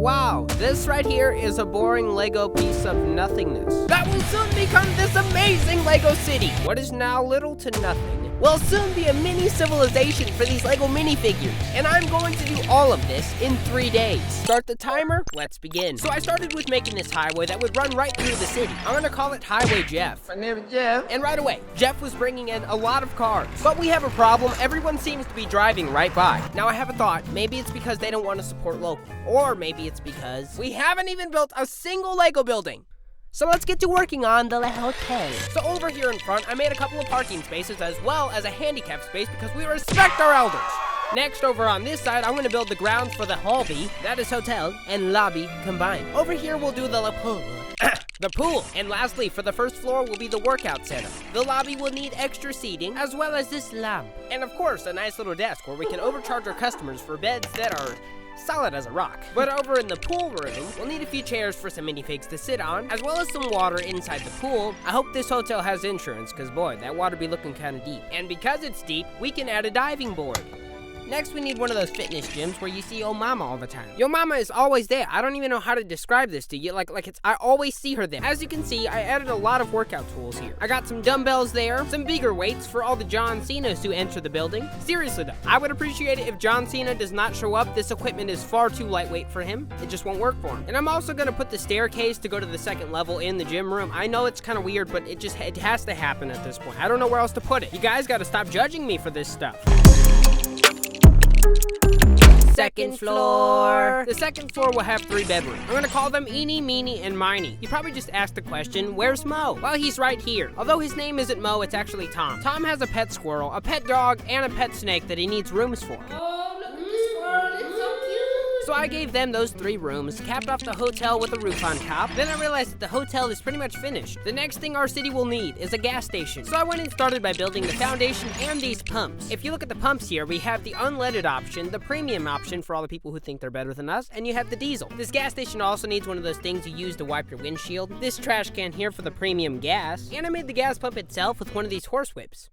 Wow, this right here is a boring Lego piece of nothingness that will soon become this amazing Lego city. What is now little to nothing will soon be a mini civilization for these Lego minifigures, and I'm going to do all of this in 3 days. Start the timer, let's begin. So I started with making this highway that would run right through the city. I'm gonna call it Highway Jeff. My name is Jeff. And right away, Jeff was bringing in a lot of cars. But we have a problem, everyone seems to be driving right by. Now I have a thought, maybe it's because they don't want to support local. Or maybe it's because we haven't even built a single Lego building. So let's get to working on the hotel. So over here in front, I made a couple of parking spaces as well as a handicap space because we respect our elders. Next, over on this side, I'm gonna build the grounds for the hobby, that is hotel, and lobby combined. Over here, we'll do the pool. The pool. And lastly, for the first floor will be the workout center. The lobby will need extra seating, as well as this lamp. And of course, a nice little desk where we can overcharge our customers for beds that are solid as a rock. But over in the pool room, we'll need a few chairs for some minifigs to sit on, as well as some water inside the pool. I hope this hotel has insurance, because boy, that water be looking kind of deep. And because it's deep, we can add a diving board. Next, we need one of those fitness gyms where you see Yo Mama all the time. Yo Mama is always there. I don't even know how to describe this to you. I always see her there. As you can see, I added a lot of workout tools here. I got some dumbbells there, some bigger weights for all the John Cenas who enter the building. Seriously though, I would appreciate it if John Cena does not show up. This equipment is far too lightweight for him. It just won't work for him. And I'm also gonna put the staircase to go to the second level in the gym room. I know it's kind of weird, but it has to happen at this point. I don't know where else to put it. You guys gotta stop judging me for this stuff. Second floor. The second floor will have 3 bedrooms. I'm gonna call them Eeny, Meeny, and Miny. You probably just asked the question, where's Mo? Well, he's right here. Although his name isn't Mo, it's actually Tom. Tom has a pet squirrel, a pet dog, and a pet snake that he needs rooms for. Oh, look at the squirrel, it's so cute. So I gave them those 3 rooms, capped off the hotel with a roof on top. Then I realized that the hotel is pretty much finished. The next thing our city will need is a gas station. So I went and started by building the foundation and these pumps. If you look at the pumps here, we have the unleaded option, the premium option for all the people who think they're better than us, and you have the diesel. This gas station also needs one of those things you use to wipe your windshield. This trash can here for the premium gas. And I made the gas pump itself with one of these horse whips.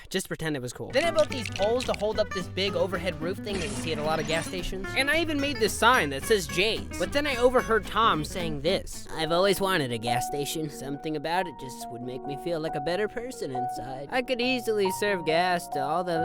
Just pretend it was cool. Then I built these poles to hold up this big overhead roof thing that you see at a lot of gas stations. And I even made this sign that says Jay's. But then I overheard Tom saying this. I've always wanted a gas station. Something about it just would make me feel like a better person inside. I could easily serve gas to all the...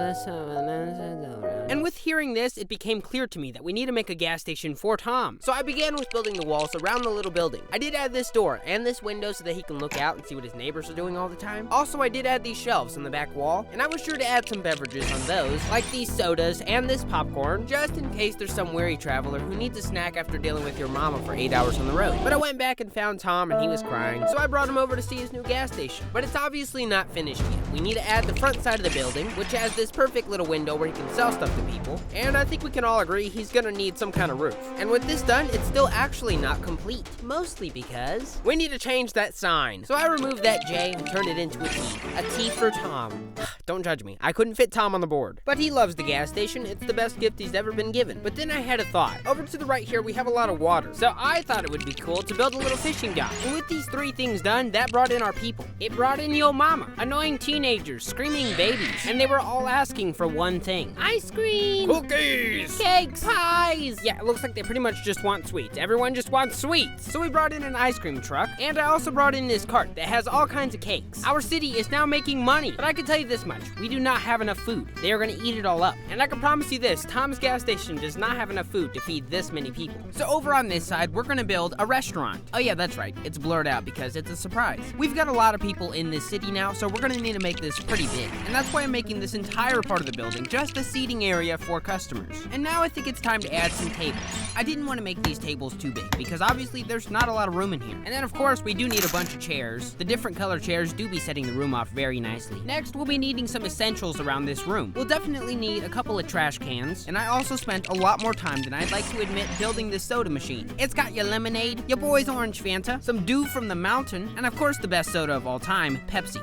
And with hearing this, it became clear to me that we need to make a gas station for Tom. So I began with building the walls around the little building. I did add this door and this window so that he can look out and see what his neighbors are doing all the time. Also, I did add these shelves on the back wall. And I was sure to add some beverages on those, like these sodas and this popcorn, just in case there's some weary traveler who needs a snack after dealing with your mama for 8 hours on the road. But I went back and found Tom and he was crying, so I brought him over to see his new gas station. But it's obviously not finished yet. We need to add the front side of the building, which has this perfect little window where he can sell stuff to people. And I think we can all agree he's gonna need some kind of roof. And with this done, it's still actually not complete. Mostly because we need to change that sign. So I removed that J and turned it into a T. A T for Tom. Don't judge me. I couldn't fit Tom on the board. But he loves the gas station. It's the best gift he's ever been given. But then I had a thought. Over to the right here, we have a lot of water. So I thought it would be cool to build a little fishing dock. And with these 3 things done, that brought in our people. It brought in Yo Mama, annoying teenagers, screaming babies. And they were all asking for one thing. Ice cream! Cookies! Cakes! Pies! Yeah, it looks like they pretty much just want sweets. Everyone just wants sweets. So we brought in an ice cream truck. And I also brought in this cart that has all kinds of cakes. Our city is now making money. But I can tell you this much. We do not have enough food. They are gonna eat it all up. And I can promise you this, Tom's gas station does not have enough food to feed this many people. So over on this side, we're gonna build a restaurant. Oh yeah, that's right. It's blurred out because it's a surprise. We've got a lot of people in this city now, so we're gonna need to make this pretty big. And that's why I'm making this entire part of the building just a seating area for customers. And now I think it's time to add some tables. I didn't want to make these tables too big because obviously there's not a lot of room in here. And then of course we do need a bunch of chairs. The different color chairs do be setting the room off very nicely. Next, we'll be needing some essentials around this room. We'll definitely need a couple of trash cans, and I also spent a lot more time than I'd like to admit building this soda machine. It's got your lemonade, your boy's orange Fanta, some dew from the mountain, and of course the best soda of all time, Pepsi.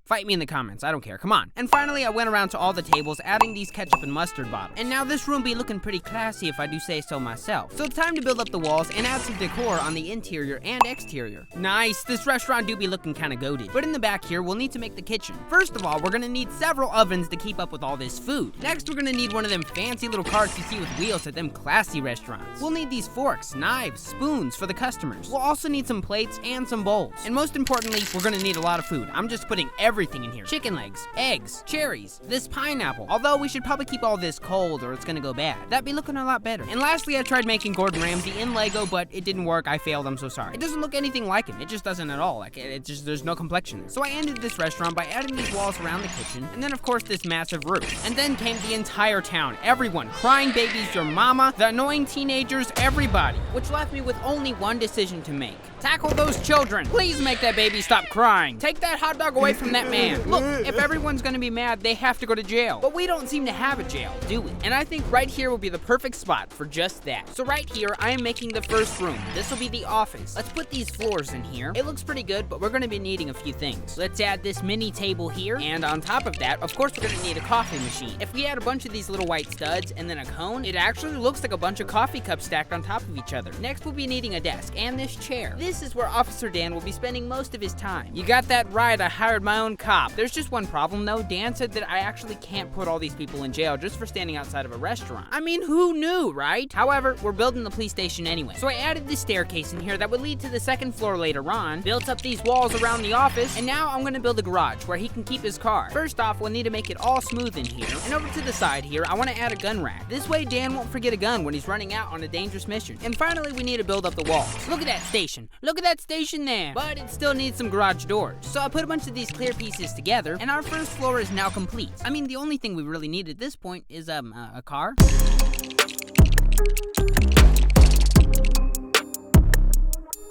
Fight me in the comments, I don't care, come on. And finally, I went around to all the tables, adding these ketchup and mustard bottles. And now this room be looking pretty classy if I do say so myself. So it's time to build up the walls and add some decor on the interior and exterior. Nice, this restaurant do be looking kinda goated. But in the back here, we'll need to make the kitchen. First of all, we're gonna need several ovens to keep up with all this food. Next, we're gonna need one of them fancy little carts you see with wheels at them classy restaurants. We'll need these forks, knives, spoons for the customers. We'll also need some plates and some bowls. And most importantly, we're gonna need a lot of food. I'm just putting everything in here. Chicken legs, eggs, cherries, this pineapple. Although we should probably keep all this cold or it's gonna go bad. That'd be looking a lot better. And lastly, I tried making Gordon Ramsay in Lego, but it didn't work. I failed, I'm so sorry. It doesn't look anything like him. It just doesn't at all. Like, it just, there's no complexion. So I ended this restaurant by adding these walls around the kitchen, and then of course this massive roof. And then came the entire town. Everyone, crying babies, your mama, the annoying teenagers, everybody. Which left me with only one decision to make. Tackle those children. Please make that baby stop crying. Take that hot dog away from that man. Look, if everyone's gonna be mad, they have to go to jail. But we don't seem to have a jail, do we? And I think right here will be the perfect spot for just that. So right here, I am making the first room. This will be the office. Let's put these floors in here. It looks pretty good, but we're gonna be needing a few things. Let's add this mini table here. And on top of that, of course, we're gonna need a coffee machine. If we add a bunch of these little white studs and then a cone, it actually looks like a bunch of coffee cups stacked on top of each other. Next, we'll be needing a desk and this chair. This is where Officer Dan will be spending most of his time. You got that right, I hired my own cop. There's just one problem though. Dan said that I actually can't put all these people in jail just for standing outside of a restaurant. I mean, who knew, right? However, we're building the police station anyway. So I added this staircase in here that would lead to the second floor later on, built up these walls around the office, and now I'm gonna build a garage where he can keep his car. First off, we'll need to make it all smooth in here. And over to the side here, I wanna add a gun rack. This way Dan won't forget a gun when he's running out on a dangerous mission. And finally, we need to build up the walls. Look at that station. Look at that station there. But it still needs some garage doors. So I put a bunch of these clear pieces together, and our first floor is now complete. I mean, the only thing we really need at this point is, a car.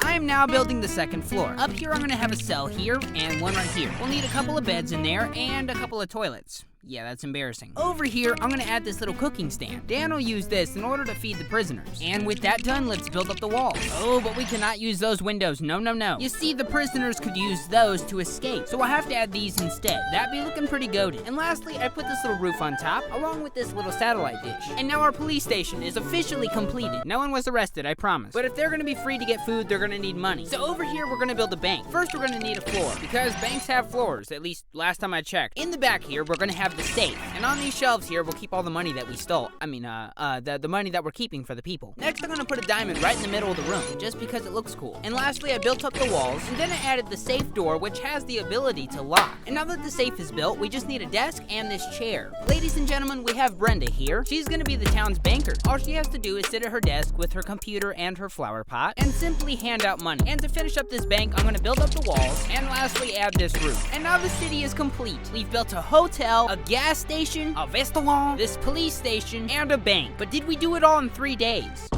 I am now building the second floor. Up here, I'm gonna have a cell here and one right here. We'll need a couple of beds in there and a couple of toilets. Yeah, that's embarrassing. Over here, I'm gonna add this little cooking stand. Dan will use this in order to feed the prisoners. And with that done, let's build up the walls. Oh, but we cannot use those windows. No, no, no. You see, the prisoners could use those to escape. So I have to add these instead. That'd be looking pretty goated. And lastly, I put this little roof on top, along with this little satellite dish. And now our police station is officially completed. No one was arrested, I promise. But if they're gonna be free to get food, they're gonna need money. So over here, we're gonna build a bank. First, we're gonna need a floor, because banks have floors, at least last time I checked. In the back here, we're gonna have the safe. And on these shelves here, we'll keep all the money that we stole. I mean, the money that we're keeping for the people. Next, I'm gonna put a diamond right in the middle of the room, just because it looks cool. And lastly, I built up the walls, and then I added the safe door, which has the ability to lock. And now that the safe is built, we just need a desk and this chair. Ladies and gentlemen, we have Brenda here. She's gonna be the town's banker. All she has to do is sit at her desk with her computer and her flower pot, and simply hand out money. And to finish up this bank, I'm gonna build up the walls, and lastly, add this roof. And now the city is complete. We've built a hotel, a gas station, a restaurant, this police station, and a bank. But did we do it all in 3 days?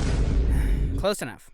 Close enough.